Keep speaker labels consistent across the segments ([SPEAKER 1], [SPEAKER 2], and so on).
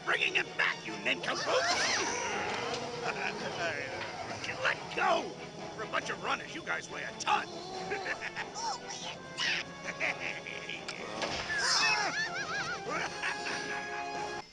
[SPEAKER 1] bringing him back, you nincompoop! Let go! For a bunch of runners, you guys weigh a ton!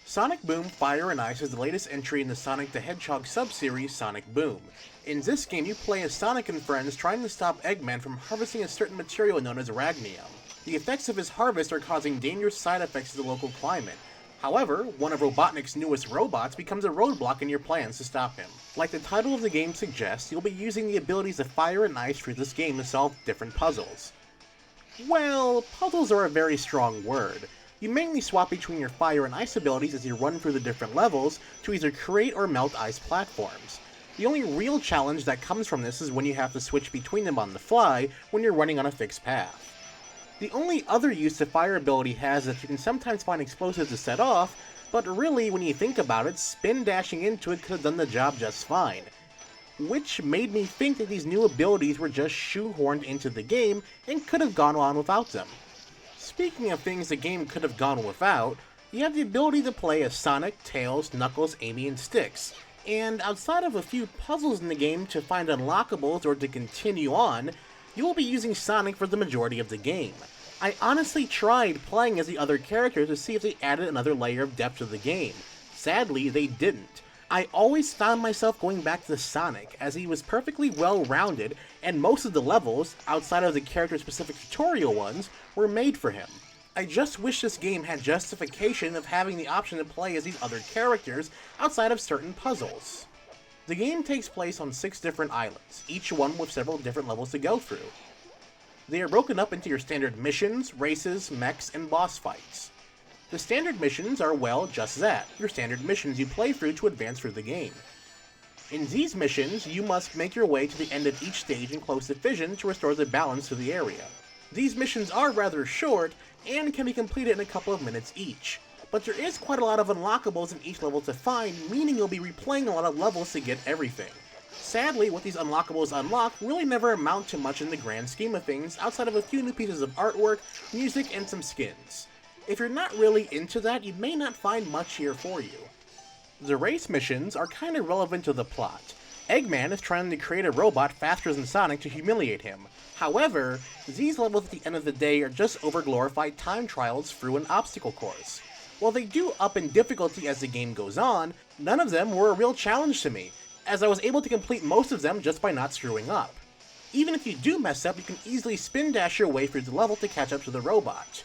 [SPEAKER 2] Sonic Boom Fire and Ice is the latest entry in the Sonic the Hedgehog sub-series Sonic Boom. In this game, you play as Sonic and friends trying to stop Eggman from harvesting a certain material known as Ragnium. The effects of his harvest are causing dangerous side effects to the local climate. However, one of Robotnik's newest robots becomes a roadblock in your plans to stop him. Like the title of the game suggests, you'll be using the abilities of Fire and Ice through this game to solve different puzzles. Well, puzzles are a very strong word. You mainly swap between your Fire and Ice abilities as you run through the different levels to either create or melt ice platforms. The only real challenge that comes from this is when you have to switch between them on the fly when you're running on a fixed path. The only other use the Fire ability has is that you can sometimes find explosives to set off, but really when you think about it, spin dashing into it could have done the job just fine. Which made me think that these new abilities were just shoehorned into the game and could have gone on without them. Speaking of things the game could have gone without, you have the ability to play as Sonic, Tails, Knuckles, Amy, and Styx. And outside of a few puzzles in the game to find unlockables or to continue on, you will be using Sonic for the majority of the game. I honestly tried playing as the other characters to see if they added another layer of depth to the game. Sadly, they didn't. I always found myself going back to Sonic, as he was perfectly well-rounded, and most of the levels, outside of the character-specific tutorial ones, were made for him. I just wish this game had justification of having the option to play as these other characters outside of certain puzzles. The game takes place on 6 different islands, each one with several different levels to go through. They are broken up into your standard missions, races, mechs, and boss fights. The standard missions are, well, just that, your standard missions you play through to advance through the game. In these missions, you must make your way to the end of each stage in close division to restore the balance to the area. These missions are rather short, and can be completed in a couple of minutes each, but there is quite a lot of unlockables in each level to find, meaning you'll be replaying a lot of levels to get everything. Sadly, what these unlockables unlock really never amount to much in the grand scheme of things, outside of a few new pieces of artwork, music, and some skins. If you're not really into that, you may not find much here for you. The race missions are kinda relevant to the plot. Eggman is trying to create a robot faster than Sonic to humiliate him. However, these levels at the end of the day are just overglorified time trials through an obstacle course. While they do up in difficulty as the game goes on, none of them were a real challenge to me, as I was able to complete most of them just by not screwing up. Even if you do mess up, you can easily spin dash your way through the level to catch up to the robot.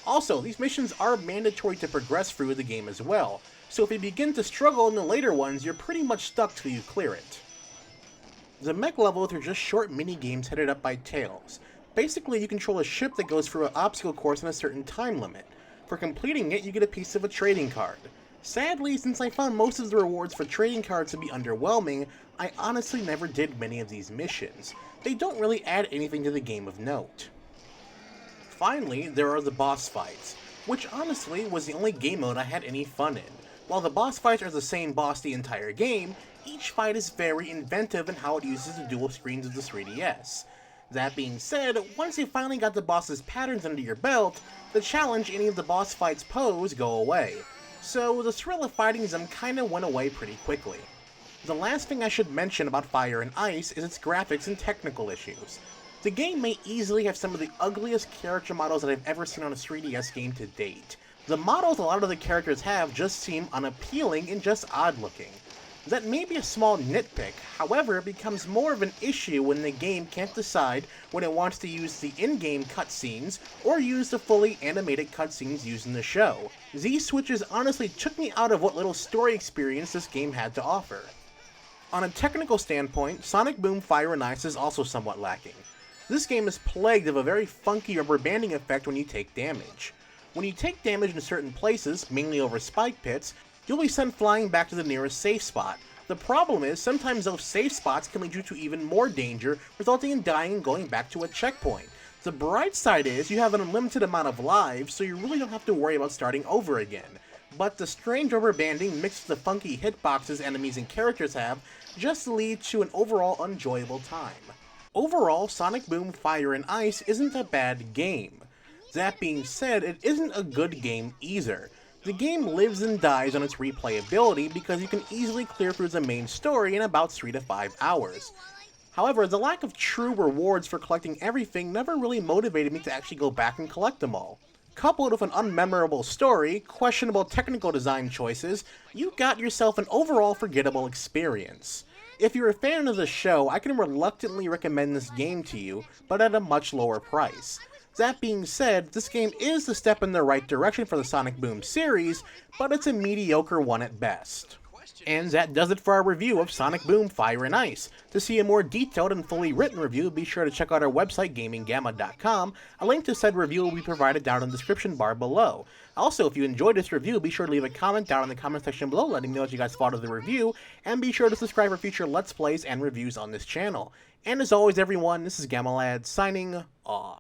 [SPEAKER 2] Also, these missions are mandatory to progress through the game as well, so if you begin to struggle in the later ones, you're pretty much stuck till you clear it. The mech levels are just short mini-games headed up by Tails. Basically, you control a ship that goes through an obstacle course in a certain time limit. For completing it, you get a piece of a trading card. Sadly, since I found most of the rewards for trading cards to be underwhelming, I honestly never did many of these missions. They don't really add anything to the game of note. Finally, there are the boss fights, which honestly was the only game mode I had any fun in. While the boss fights are the same boss the entire game, each fight is very inventive in how it uses the dual screens of the 3DS. That being said, once you finally got the boss's patterns under your belt, the challenge any of the boss fights pose go away. So the thrill of fighting them kinda went away pretty quickly. The last thing I should mention about Fire and Ice is its graphics and technical issues. The game may easily have some of the ugliest character models that I've ever seen on a 3DS game to date. The models a lot of the characters have just seem unappealing and just odd looking. That may be a small nitpick, however it becomes more of an issue when the game can't decide when it wants to use the in-game cutscenes or use the fully animated cutscenes used in the show. These switches honestly took me out of what little story experience this game had to offer. On a technical standpoint, Sonic Boom Fire and Ice is also somewhat lacking. This game is plagued of a very funky rubber banding effect when you take damage. When you take damage in certain places, mainly over spike pits, you'll be sent flying back to the nearest safe spot. The problem is, sometimes those safe spots can lead you to even more danger, resulting in dying and going back to a checkpoint. The bright side is, you have an unlimited amount of lives, so you really don't have to worry about starting over again. But the strange rubber banding mixed with the funky hitboxes enemies and characters have just lead to an overall enjoyable time. Overall, Sonic Boom Fire and Ice isn't a bad game. That being said, it isn't a good game either. The game lives and dies on its replayability because you can easily clear through the main story in about 3 to 5 hours. However, the lack of true rewards for collecting everything never really motivated me to actually go back and collect them all. Coupled with an unmemorable story, questionable technical design choices, you got yourself an overall forgettable experience. If you're a fan of the show, I can reluctantly recommend this game to you, but at a much lower price. That being said, this game is a step in the right direction for the Sonic Boom series, but it's a mediocre one at best. And that does it for our review of Sonic Boom Fire and Ice. To see a more detailed and fully written review, be sure to check out our website, GamingGamma.com. A link to said review will be provided down in the description bar below. Also, if you enjoyed this review, be sure to leave a comment down in the comment section below letting me know what you guys thought of the review, and be sure to subscribe for future Let's Plays and reviews on this channel. And as always everyone, this is GammaLad signing off.